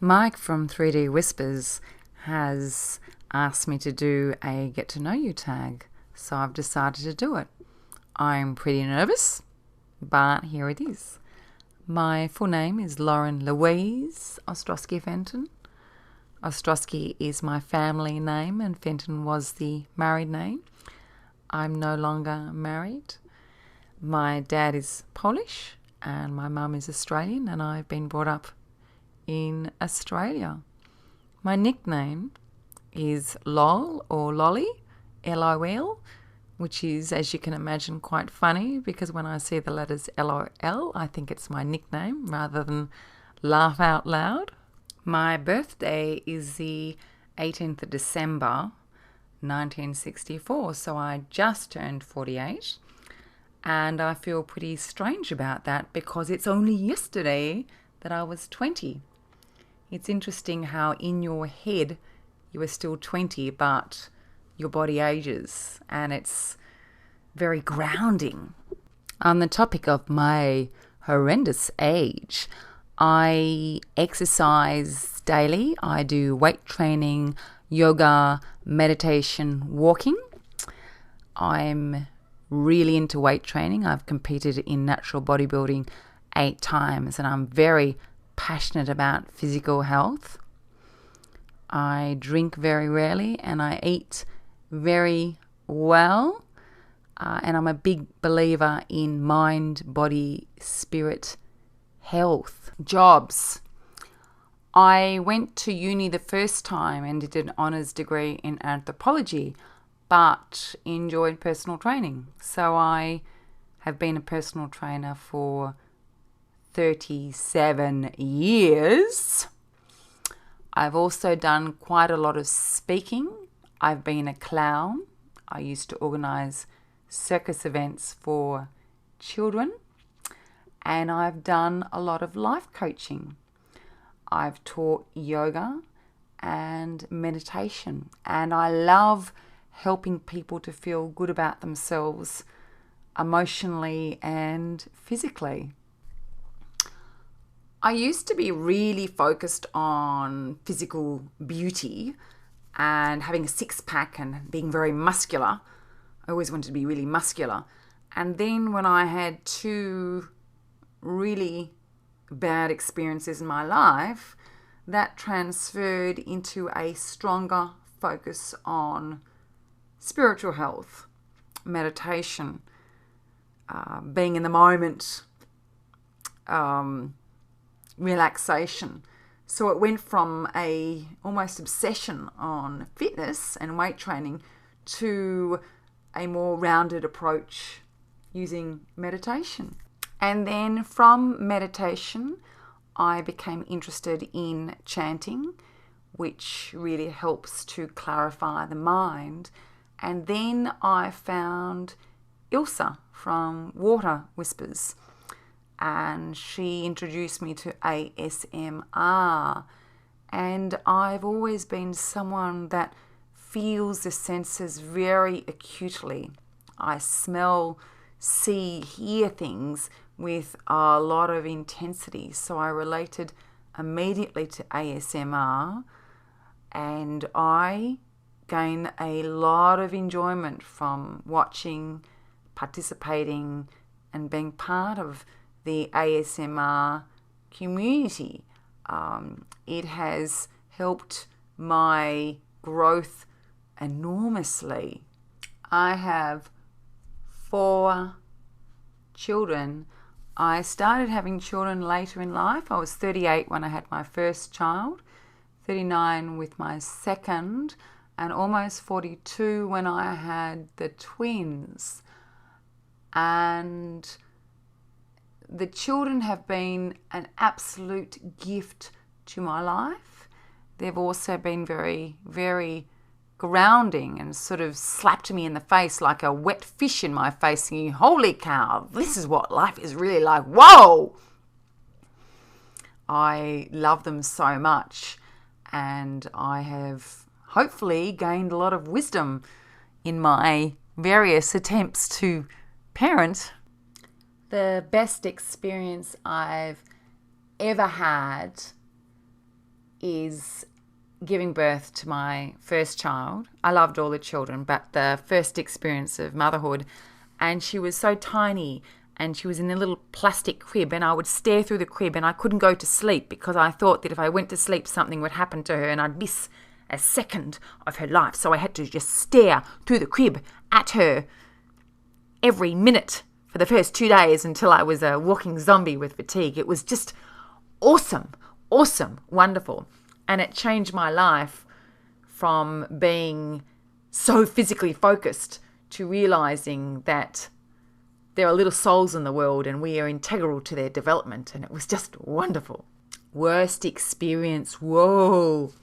Mike from 3D Whispers has asked me to do a get to know you tag, so I've decided to do it. I'm pretty nervous, but here it is. My full name is Lauren Louise Ostrowski Fenton. Ostrowski is my family name and Fenton was the married name. I'm no longer married. My dad is Polish and my mum is Australian, and I've been brought up in Australia. My nickname is Lol or Lolly, L-O-L, which is, as you can imagine, quite funny because when I see the letters L-O-L, I think it's my nickname rather than laugh out loud. My birthday is the 18th of December, 1964, so I just turned 48, and I feel pretty strange about that because it's only yesterday that I was 20. It's interesting how in your head you are still 20, but your body ages, and it's very grounding. On the topic of my horrendous age, I exercise daily. I do weight training, yoga, meditation, walking. I'm really into weight training. I've competed in natural bodybuilding 8 times, and I'm very passionate about physical health. I drink very rarely and I eat very well, and I'm a big believer in mind, body, spirit, health. Jobs. I went to uni the first time and did an honours degree in anthropology, but enjoyed personal training. So I have been a personal trainer for 37 years. I've also done quite a lot of speaking. I've been a clown. I used to organise circus events for children. And I've done a lot of life coaching. I've taught yoga and meditation. And I love helping people to feel good about themselves emotionally and physically. I used to be really focused on physical beauty and having a six-pack and being very muscular. I always wanted to be really muscular. And then when I had 2 really bad experiences in my life, that transferred into a stronger focus on spiritual health, meditation, being in the moment, relaxation. So it went from a almost obsession on fitness and weight training to a more rounded approach using meditation. And then from meditation, I became interested in chanting, which really helps to clarify the mind. And then I found Ilsa from Water Whispers, and she introduced me to ASMR. And I've always been someone that feels the senses very acutely. I smell, see, hear things with a lot of intensity. So I related immediately to ASMR, and I gain a lot of enjoyment from watching, participating, and being part of the ASMR community. It has helped my growth enormously. I have 4 children. I started having children later in life. I was 38 when I had my first child, 39 with my second, and almost 42 when I had the twins. And the children have been an absolute gift to my life. They've also been very, very grounding and sort of slapped me in the face like a wet fish in my face, thinking, holy cow, this is what life is really like. Whoa! I love them so much, and I have hopefully gained a lot of wisdom in my various attempts to parent. The best experience I've ever had is giving birth to my first child. I loved all the children, but the first experience of motherhood, and she was so tiny, and she was in a little plastic crib, and I would stare through the crib and I couldn't go to sleep because I thought that if I went to sleep something would happen to her and I'd miss a second of her life. So I had to just stare through the crib at her every minute for the first 2 days until I was a walking zombie with fatigue. It was just awesome, wonderful. And it changed my life from being so physically focused to realizing that there are little souls in the world and we are integral to their development. And it was just wonderful. Worst experience. Whoa.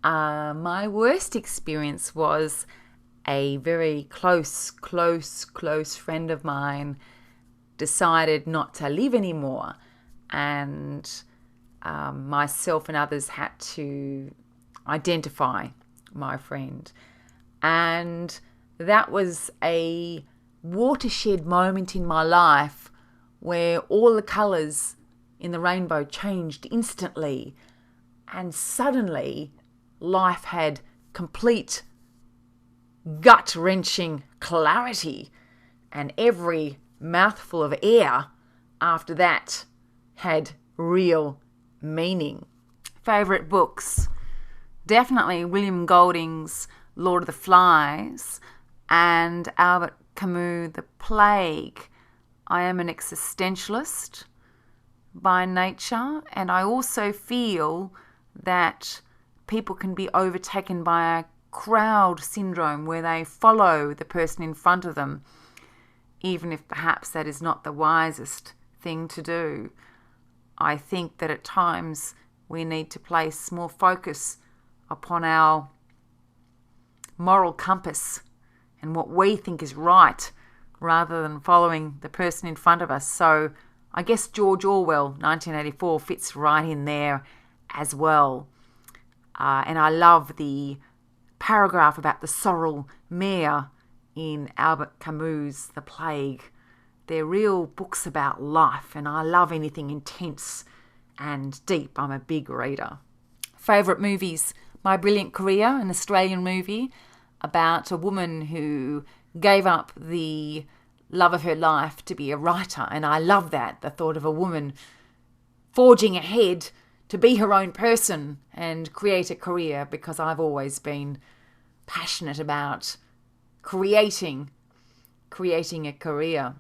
My worst experience was a very close friend of mine decided not to live anymore. And myself and others had to identify my friend. And that was a watershed moment in my life where all the colours in the rainbow changed instantly, and suddenly life had complete gut-wrenching clarity, and every mouthful of air after that had real meaning. Favourite books? Definitely William Golding's Lord of the Flies and Albert Camus' The Plague. I am an existentialist by nature, and I also feel that people can be overtaken by a crowd syndrome where they follow the person in front of them, even if perhaps that is not the wisest thing to do. I think that at times we need to place more focus upon our moral compass and what we think is right rather than following the person in front of us. So I guess George Orwell, 1984, fits right in there as well. And I love the paragraph about the sorrel mare in Albert Camus' The Plague. They're real books about life, and I love anything intense and deep. I'm a big reader. Favourite movies? My Brilliant Career, an Australian movie about a woman who gave up the love of her life to be a writer. And I love that, the thought of a woman forging ahead to be her own person and create a career, because I've always been passionate about creating a career.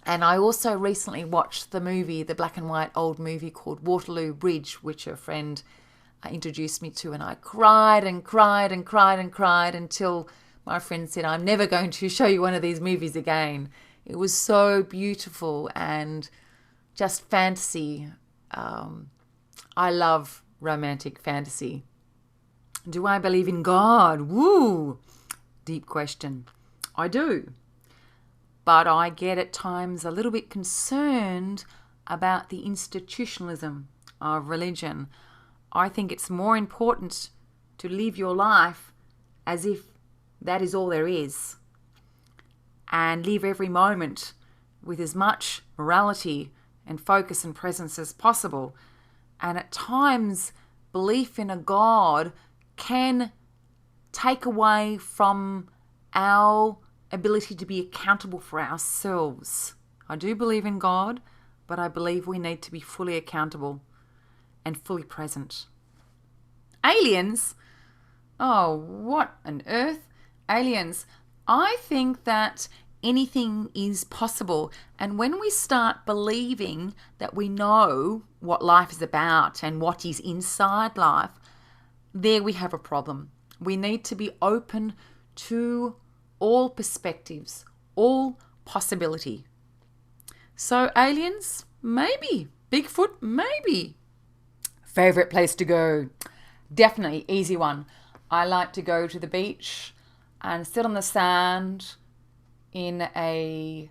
And I also recently watched the black and white old movie called Waterloo Bridge, which a friend introduced me to, and I cried until my friend said, I'm never going to show you one of these movies again. It was so beautiful and just fantasy. I love romantic fantasy. Do I believe in God? Woo! Deep question. I do. But I get at times a little bit concerned about the institutionalism of religion. I think it's more important to live your life as if that is all there is, and live every moment with as much morality and focus and presence as possible. And at times, belief in a God can take away from our ability to be accountable for ourselves. I do believe in God, but I believe we need to be fully accountable and fully present. Aliens? Oh, what on earth? Aliens. I think that anything is possible. And when we start believing that we know what life is about and what is inside life, there we have a problem. We need to be open to all perspectives, all possibility. So aliens? Maybe. Bigfoot? Maybe. Favorite place to go? Definitely easy one. I like to go to the beach and sit on the sand in a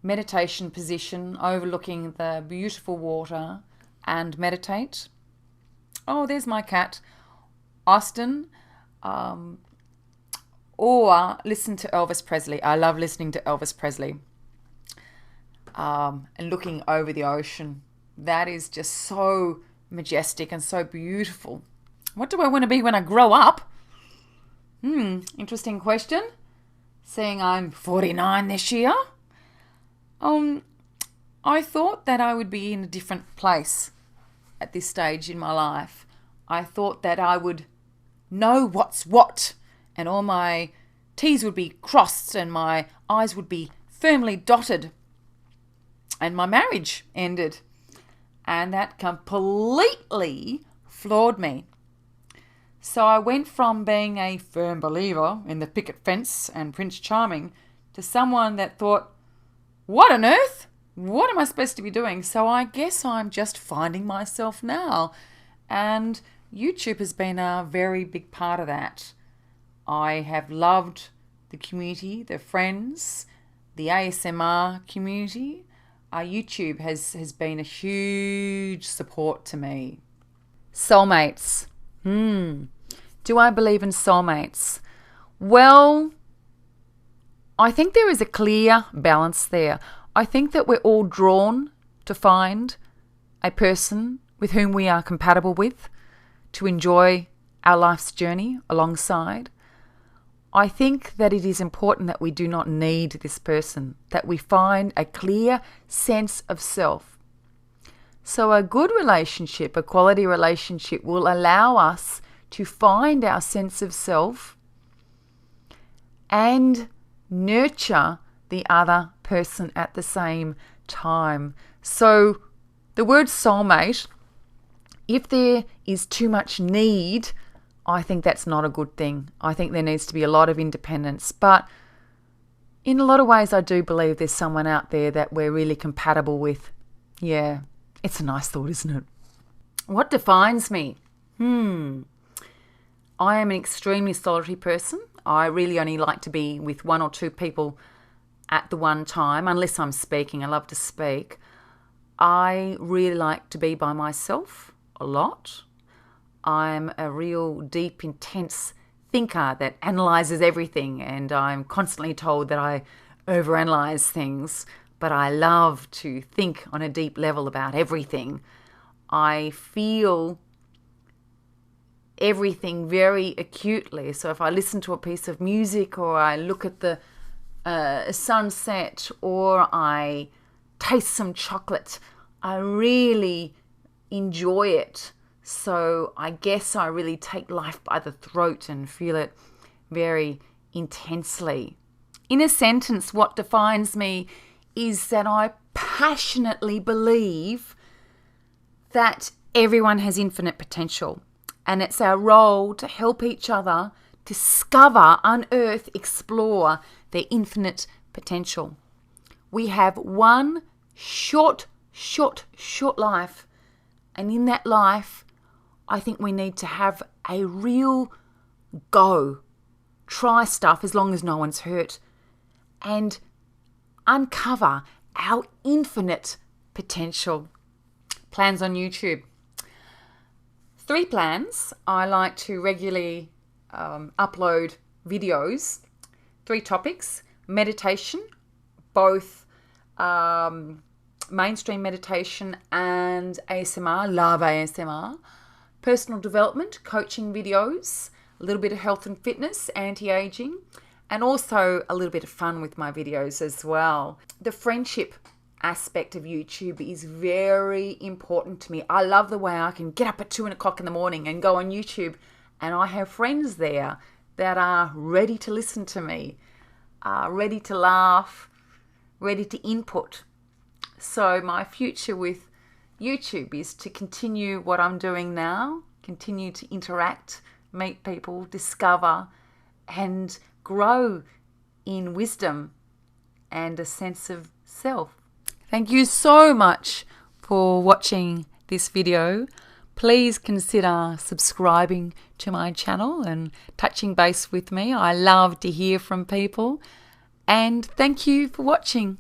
meditation position overlooking the beautiful water and meditate. Oh, there's my cat, Austin. Or listen to Elvis Presley. I love listening to Elvis Presley. And looking over the ocean. That is just so majestic and so beautiful. What do I want to be when I grow up? Interesting question. Seeing I'm 49 this year, I thought that I would be in a different place at this stage in my life. I thought that I would know what's what, and all my T's would be crossed and my I's would be firmly dotted, and my marriage ended. And that completely floored me. So I went from being a firm believer in the picket fence and Prince Charming to someone that thought, what on earth? What am I supposed to be doing? So I guess I'm just finding myself now. And YouTube has been a very big part of that. I have loved the community, the friends, the ASMR community. YouTube has been a huge support to me. Soulmates. Do I believe in soulmates? Well, I think there is a clear balance there. I think that we're all drawn to find a person with whom we are compatible with, to enjoy our life's journey alongside. I think that it is important that we do not need this person, that we find a clear sense of self. So a good relationship, a quality relationship, will allow us to find our sense of self and nurture the other person at the same time. So the word soulmate, if there is too much need, I think that's not a good thing. I think there needs to be a lot of independence. But in a lot of ways, I do believe there's someone out there that we're really compatible with. Yeah, it's a nice thought, isn't it? What defines me? I am an extremely solitary person. I really only like to be with one or two people at the one time, unless I'm speaking. I love to speak. I really like to be by myself a lot. I'm a real deep, intense thinker that analyzes everything, and I'm constantly told that I overanalyze things, but I love to think on a deep level about everything. I feel everything very acutely. So if I listen to a piece of music, or I look at the sunset, or I taste some chocolate, I really enjoy it. So I guess I really take life by the throat and feel it very intensely. In a sentence, what defines me is that I passionately believe that everyone has infinite potential, and it's our role to help each other discover, unearth, explore their infinite potential. We have one short life, and in that life, I think we need to have a real go. Try stuff as long as no one's hurt, and uncover our infinite potential. Plans on YouTube. 3 plans. I like to regularly upload videos. 3 topics. Meditation, both mainstream meditation and ASMR. Love ASMR. Personal development, coaching videos, a little bit of health and fitness, anti-aging, and also a little bit of fun with my videos as well. The friendship aspect of YouTube is very important to me. I love the way I can get up at 2 o'clock in the morning and go on YouTube, and I have friends there that are ready to listen to me, ready to laugh, ready to input. So my future with YouTube is to continue what I'm doing now, continue to interact, meet people, discover, and grow in wisdom and a sense of self. Thank you so much for watching this video. Please consider subscribing to my channel and touching base with me. I love to hear from people. And thank you for watching.